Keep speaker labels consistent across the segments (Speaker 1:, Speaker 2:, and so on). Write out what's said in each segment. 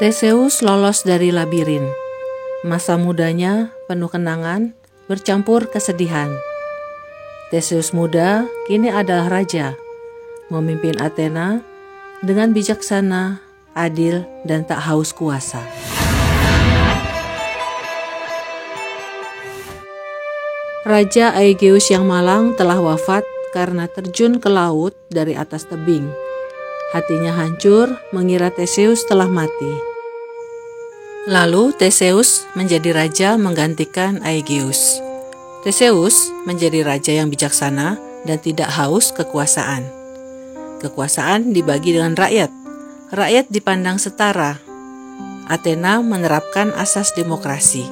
Speaker 1: Theseus lolos dari labirin. Masa mudanya penuh kenangan, bercampur kesedihan. Theseus muda kini adalah raja, memimpin Athena dengan bijaksana, adil, dan tak haus kuasa. Raja Aegeus yang malang telah wafat karena terjun ke laut dari atas tebing. Hatinya hancur mengira Theseus telah mati. Lalu Theseus menjadi raja menggantikan Aegeus. Theseus menjadi raja yang bijaksana dan tidak haus kekuasaan. Kekuasaan dibagi dengan rakyat. Rakyat dipandang setara. Athena menerapkan asas demokrasi.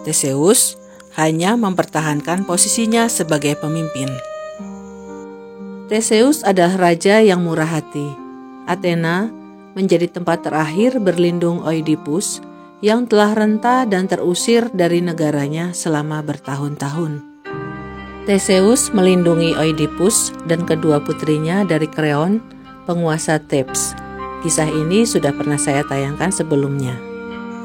Speaker 1: Theseus hanya mempertahankan posisinya sebagai pemimpin. Theseus adalah raja yang murah hati. Athena menjadi tempat terakhir berlindung Oedipus yang telah renta dan terusir dari negaranya selama bertahun-tahun. Theseus melindungi Oedipus dan kedua putrinya dari Kreon, penguasa Thebes. Kisah ini sudah pernah saya tayangkan sebelumnya.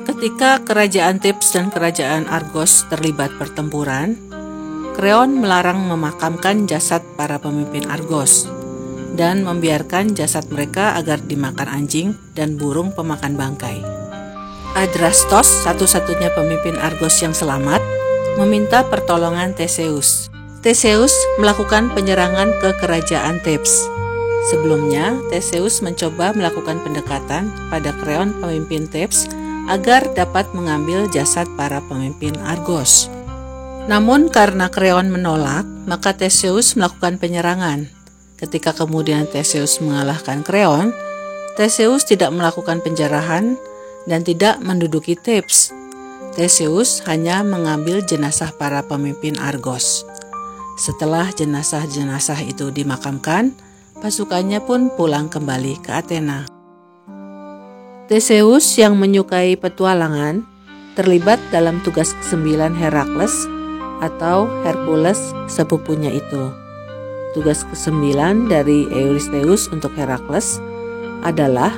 Speaker 1: Ketika kerajaan Thebes dan kerajaan Argos terlibat pertempuran, Kreon melarang memakamkan jasad para pemimpin Argos dan membiarkan jasad mereka agar dimakan anjing dan burung pemakan bangkai. Adrastos, satu-satunya pemimpin Argos yang selamat, meminta pertolongan Theseus. Theseus melakukan penyerangan ke kerajaan Thebes. Sebelumnya, Theseus mencoba melakukan pendekatan pada Kreon pemimpin Thebes agar dapat mengambil jasad para pemimpin Argos. Namun karena Kreon menolak, maka Theseus melakukan penyerangan. Ketika kemudian Theseus mengalahkan Kreon, Theseus tidak melakukan penjarahan dan tidak menduduki Thebes. Theseus hanya mengambil jenazah para pemimpin Argos. Setelah jenazah-jenazah itu dimakamkan, pasukannya pun pulang kembali ke Athena. Theseus yang menyukai petualangan terlibat dalam tugas ke-9 Herakles atau Hercules sepupunya itu. Tugas ke-9 dari Eurystheus untuk Herakles adalah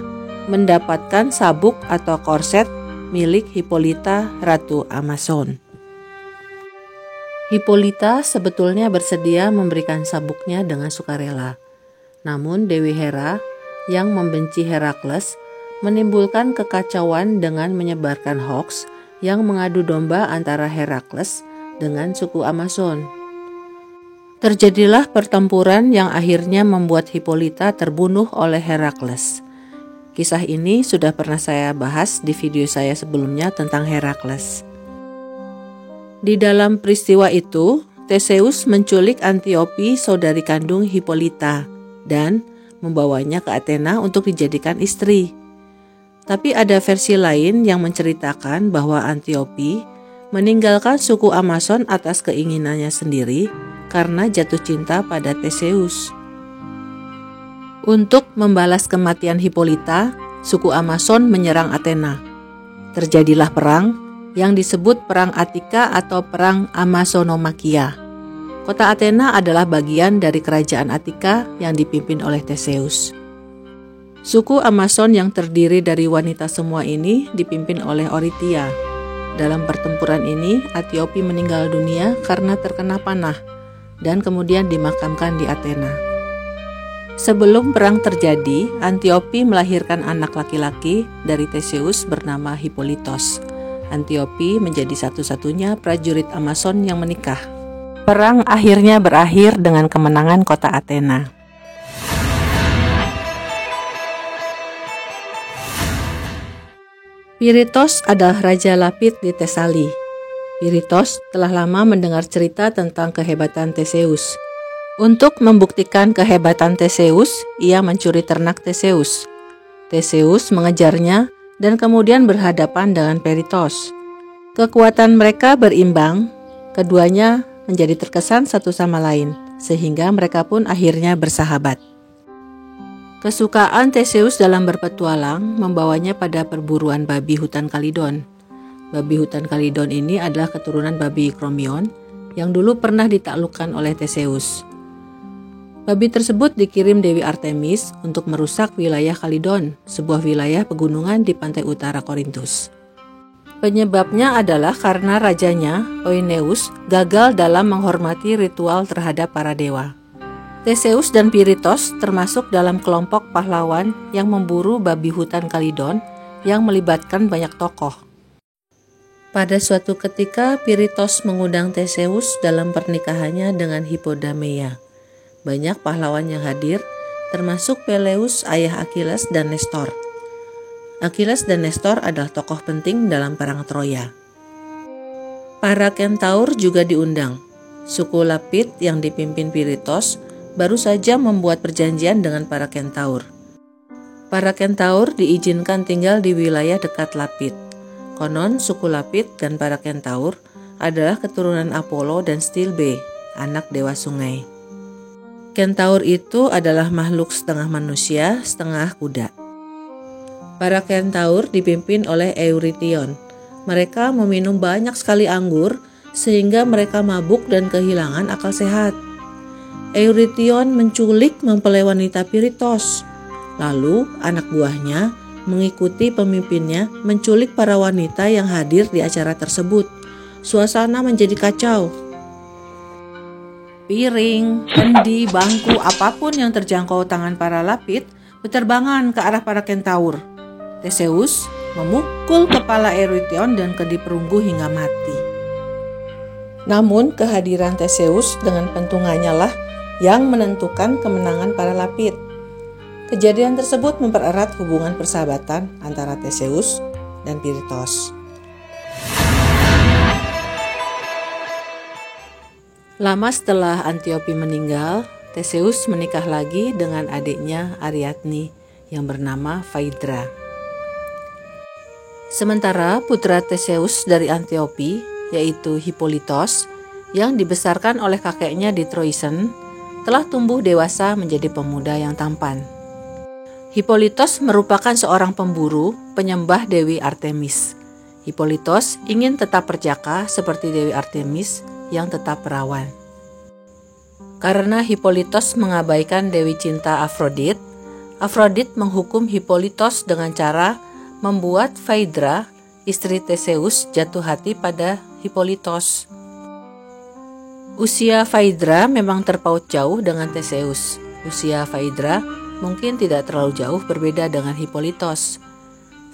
Speaker 1: mendapatkan sabuk atau korset milik Hippolyta, Ratu Amazon. Hippolyta sebetulnya bersedia memberikan sabuknya dengan sukarela. Namun Dewi Hera yang membenci Herakles menimbulkan kekacauan dengan menyebarkan hoaks yang mengadu domba antara Herakles dengan suku Amazon. Terjadilah pertempuran yang akhirnya membuat Hippolyta terbunuh oleh Herakles. Kisah ini sudah pernah saya bahas di video saya sebelumnya tentang Herakles. Di dalam peristiwa itu, Theseus menculik Antiope, saudari kandung Hippolyta, dan membawanya ke Athena untuk dijadikan istri. Tapi ada versi lain yang menceritakan bahwa Antiope meninggalkan suku Amazon atas keinginannya sendiri karena jatuh cinta pada Theseus. Untuk membalas kematian Hippolyta, suku Amazon menyerang Athena. Terjadilah perang yang disebut Perang Attika atau Perang Amazonomakia. Kota Athena adalah bagian dari kerajaan Attika yang dipimpin oleh Theseus. Suku Amazon yang terdiri dari wanita semua ini dipimpin oleh Orithyia. Dalam pertempuran ini, Antiope meninggal dunia karena terkena panah dan kemudian dimakamkan di Athena. Sebelum perang terjadi, Antiope melahirkan anak laki-laki dari Theseus bernama Hippolytos. Antiope menjadi satu-satunya prajurit Amazon yang menikah. Perang akhirnya berakhir dengan kemenangan kota Athena. Pirithous adalah Raja Lapith di Tesali. Pirithous telah lama mendengar cerita tentang kehebatan Theseus. Untuk membuktikan kehebatan Theseus, ia mencuri ternak Theseus. Theseus mengejarnya dan kemudian berhadapan dengan Pirithous. Kekuatan mereka berimbang, keduanya menjadi terkesan satu sama lain, sehingga mereka pun akhirnya bersahabat. Kesukaan Theseus dalam berpetualang membawanya pada perburuan babi hutan Kalidon. Babi hutan Kalidon ini adalah keturunan babi Kromion yang dulu pernah ditaklukkan oleh Theseus. Babi tersebut dikirim Dewi Artemis untuk merusak wilayah Kalidon, sebuah wilayah pegunungan di pantai utara Korintus. Penyebabnya adalah karena rajanya, Oineus, gagal dalam menghormati ritual terhadap para dewa. Theseus dan Pirithos termasuk dalam kelompok pahlawan yang memburu babi hutan Kalidon yang melibatkan banyak tokoh. Pada suatu ketika, Pirithos mengundang Theseus dalam pernikahannya dengan Hippodameia. Banyak pahlawan yang hadir, termasuk Peleus, ayah Achilles, dan Nestor. Achilles dan Nestor adalah tokoh penting dalam perang Troya. Para kentaur juga diundang. Suku Lapith yang dipimpin Pirithos baru saja membuat perjanjian dengan para kentaur. Para kentaur diizinkan tinggal di wilayah dekat Lapith. Konon suku Lapith dan para kentaur adalah keturunan Apollo dan Stilbe, anak dewa sungai. Kentaur itu adalah makhluk setengah manusia, setengah kuda. Para kentaur dipimpin oleh Eurytion. Mereka meminum banyak sekali anggur sehingga mereka mabuk dan kehilangan akal sehat. Eurytion menculik mempelai wanita Pirithos. Lalu anak buahnya mengikuti pemimpinnya menculik para wanita yang hadir di acara tersebut. Suasana menjadi kacau. Piring, kendi, bangku, apapun yang terjangkau tangan para Lapith berterbangan ke arah para kentaur. Theseus memukul kepala Eurytion dan kendi perunggu hingga mati. Namun kehadiran Theseus dengan pentungannya lah yang menentukan kemenangan para Lapith. Kejadian tersebut mempererat hubungan persahabatan antara Theseus dan Pirithos. Lama setelah Antiope meninggal, Theseus menikah lagi dengan adiknya Ariadne yang bernama Phaedra. Sementara putra Theseus dari Antiope, yaitu Hippolytos, yang dibesarkan oleh kakeknya di Troezen, telah tumbuh dewasa menjadi pemuda yang tampan. Hippolytos merupakan seorang pemburu, penyembah Dewi Artemis. Hippolytos ingin tetap perjaka seperti Dewi Artemis yang tetap perawan. Karena Hippolytos mengabaikan Dewi Cinta Afrodit, Afrodit menghukum Hippolytos dengan cara membuat Phaedra, istri Theseus, jatuh hati pada Hippolytos. Usia Phaedra memang terpaut jauh dengan Theseus. Usia Phaedra mungkin tidak terlalu jauh berbeda dengan Hippolytos.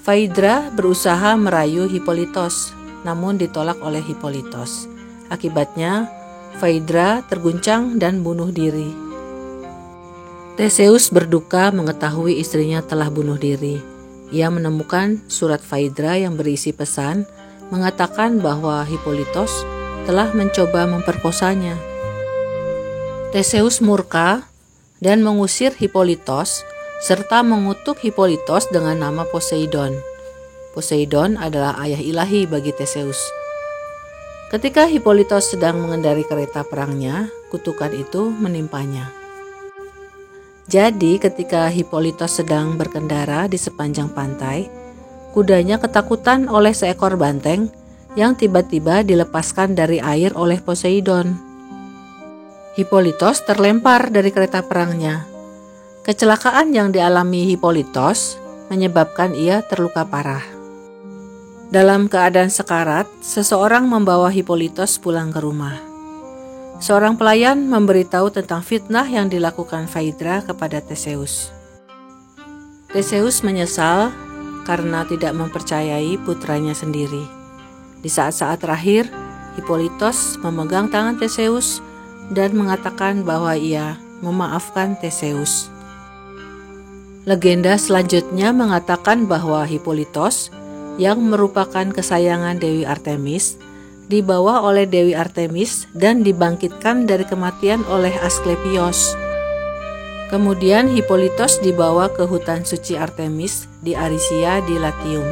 Speaker 1: Phaedra berusaha merayu Hippolytos, namun ditolak oleh Hippolytos. Akibatnya, Phaedra terguncang dan bunuh diri. Theseus berduka mengetahui istrinya telah bunuh diri. Ia menemukan surat Phaedra yang berisi pesan mengatakan bahwa Hippolytos telah mencoba memperkosanya. Theseus murka dan mengusir Hippolytos serta mengutuk Hippolytos dengan nama Poseidon. Poseidon adalah ayah ilahi bagi Theseus. Ketika Hippolytos sedang mengendarai kereta perangnya, kutukan itu menimpanya. Jadi ketika Hippolytos sedang berkendara di sepanjang pantai, kudanya ketakutan oleh seekor banteng yang tiba-tiba dilepaskan dari air oleh Poseidon. Hippolytos terlempar dari kereta perangnya. Kecelakaan yang dialami Hippolytos menyebabkan ia terluka parah. Dalam keadaan sekarat, seseorang membawa Hippolytos pulang ke rumah. Seorang pelayan memberitahu tentang fitnah yang dilakukan Phaedra kepada Theseus. Theseus menyesal karena tidak mempercayai putranya sendiri. Di saat-saat terakhir, Hippolytos memegang tangan Theseus dan mengatakan bahwa ia memaafkan Theseus. Legenda selanjutnya mengatakan bahwa Hippolytos, yang merupakan kesayangan Dewi Artemis, dibawa oleh Dewi Artemis dan dibangkitkan dari kematian oleh Asklepios. Kemudian Hippolytos dibawa ke hutan suci Artemis di Arisia di Latium.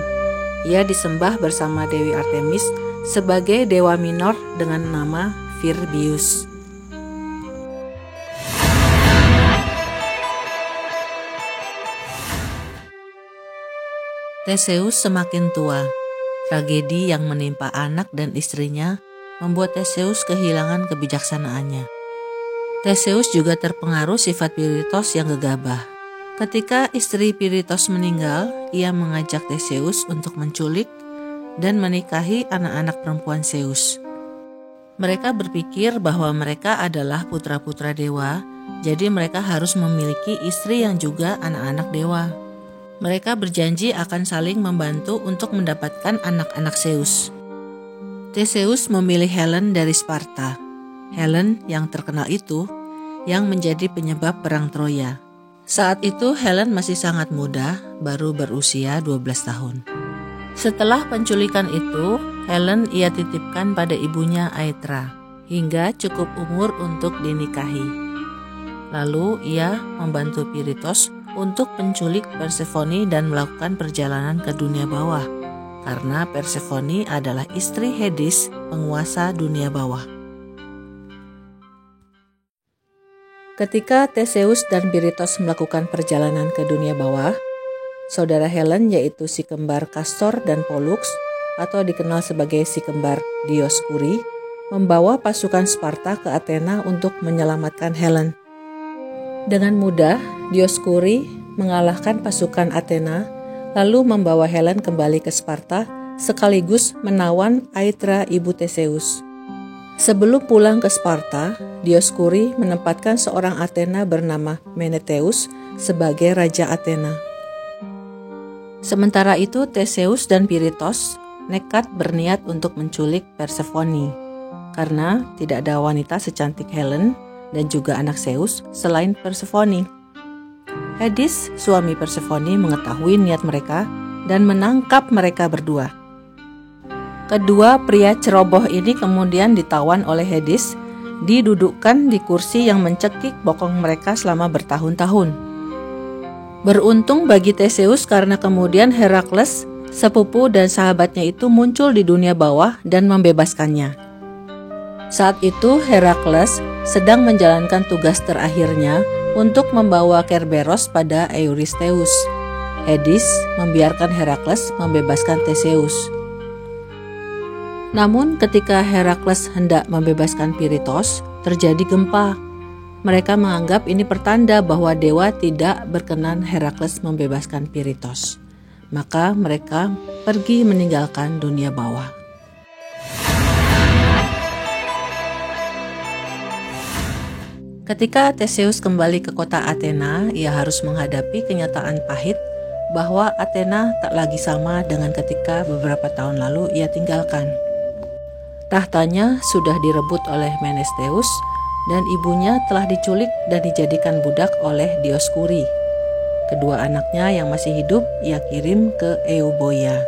Speaker 1: Ia disembah bersama Dewi Artemis sebagai dewa minor dengan nama Virbius. Theseus semakin tua. Tragedi yang menimpa anak dan istrinya membuat Theseus kehilangan kebijaksanaannya. Theseus juga terpengaruh sifat Pirithos yang gegabah. Ketika istri Pirithos meninggal, ia mengajak Theseus untuk menculik dan menikahi anak-anak perempuan Zeus. Mereka berpikir bahwa mereka adalah putra-putra dewa, jadi mereka harus memiliki istri yang juga anak-anak dewa. Mereka berjanji akan saling membantu untuk mendapatkan anak-anak Zeus. Theseus memilih Helen dari Sparta. Helen yang terkenal itu yang menjadi penyebab perang Troya. Saat itu Helen masih sangat muda, baru berusia 12 tahun. Setelah penculikan itu, Helen ia titipkan pada ibunya Aethra hingga cukup umur untuk dinikahi. Lalu ia membantu Pirithos untuk menculik Persephone dan melakukan perjalanan ke dunia bawah, karena Persephone adalah istri Hades, penguasa dunia bawah. Ketika Theseus dan Pirithos melakukan perjalanan ke dunia bawah, saudara Helen yaitu si kembar Castor dan Pollux, atau dikenal sebagai si kembar Dioskuri, membawa pasukan Sparta ke Athena untuk menyelamatkan Helen. Dengan mudah, Dioskuri mengalahkan pasukan Athena, lalu membawa Helen kembali ke Sparta, sekaligus menawan Aethra ibu Theseus. Sebelum pulang ke Sparta, Dioskuri menempatkan seorang Athena bernama Meneteus sebagai Raja Athena. Sementara itu Theseus dan Pirithos nekat berniat untuk menculik Persephone, karena tidak ada wanita secantik Helen dan juga anak Zeus selain Persephone. Hades, suami Persephone, mengetahui niat mereka dan menangkap mereka berdua. Kedua pria ceroboh ini kemudian ditawan oleh Hades, didudukkan di kursi yang mencekik bokong mereka selama bertahun-tahun. Beruntung bagi Theseus karena kemudian Herakles, sepupu dan sahabatnya itu muncul di dunia bawah dan membebaskannya. Saat itu Herakles sedang menjalankan tugas terakhirnya untuk membawa Kerberos pada Eurystheus. Hades membiarkan Herakles membebaskan Theseus. Namun ketika Herakles hendak membebaskan Pirithos, terjadi gempa. Mereka menganggap ini pertanda bahwa dewa tidak berkenan Herakles membebaskan Pirithos. Maka mereka pergi meninggalkan dunia bawah. Ketika Theseus kembali ke kota Athena, ia harus menghadapi kenyataan pahit bahwa Athena tak lagi sama dengan ketika beberapa tahun lalu ia tinggalkan. Tahtanya sudah direbut oleh Menestheus dan ibunya telah diculik dan dijadikan budak oleh Dioskuri. Kedua anaknya yang masih hidup ia kirim ke Euboea.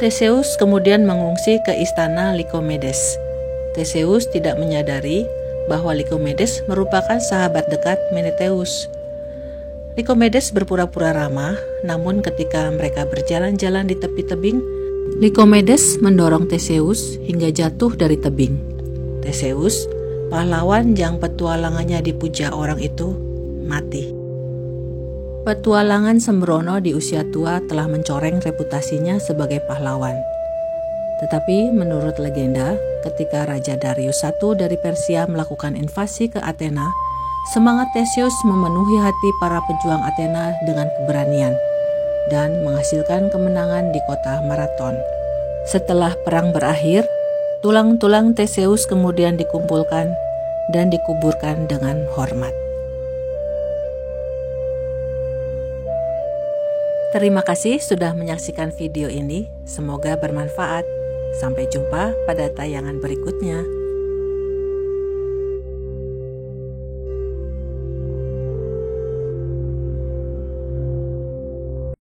Speaker 1: Theseus kemudian mengungsi ke istana Lycomedes. Theseus tidak menyadari bahwa Lycomedes merupakan sahabat dekat Meneteus. Lycomedes berpura-pura ramah, namun ketika mereka berjalan-jalan di tepi tebing, Lycomedes mendorong Theseus hingga jatuh dari tebing. Theseus, pahlawan yang petualangannya dipuja orang itu, mati. Petualangan sembrono di usia tua telah mencoreng reputasinya sebagai pahlawan. Tetapi menurut legenda, ketika Raja Darius I dari Persia melakukan invasi ke Athena, semangat Theseus memenuhi hati para pejuang Athena dengan keberanian dan menghasilkan kemenangan di kota Marathon. Setelah perang berakhir, tulang-tulang Theseus kemudian dikumpulkan dan dikuburkan dengan hormat. Terima kasih sudah menyaksikan video ini, semoga bermanfaat. Sampai jumpa pada tayangan berikutnya.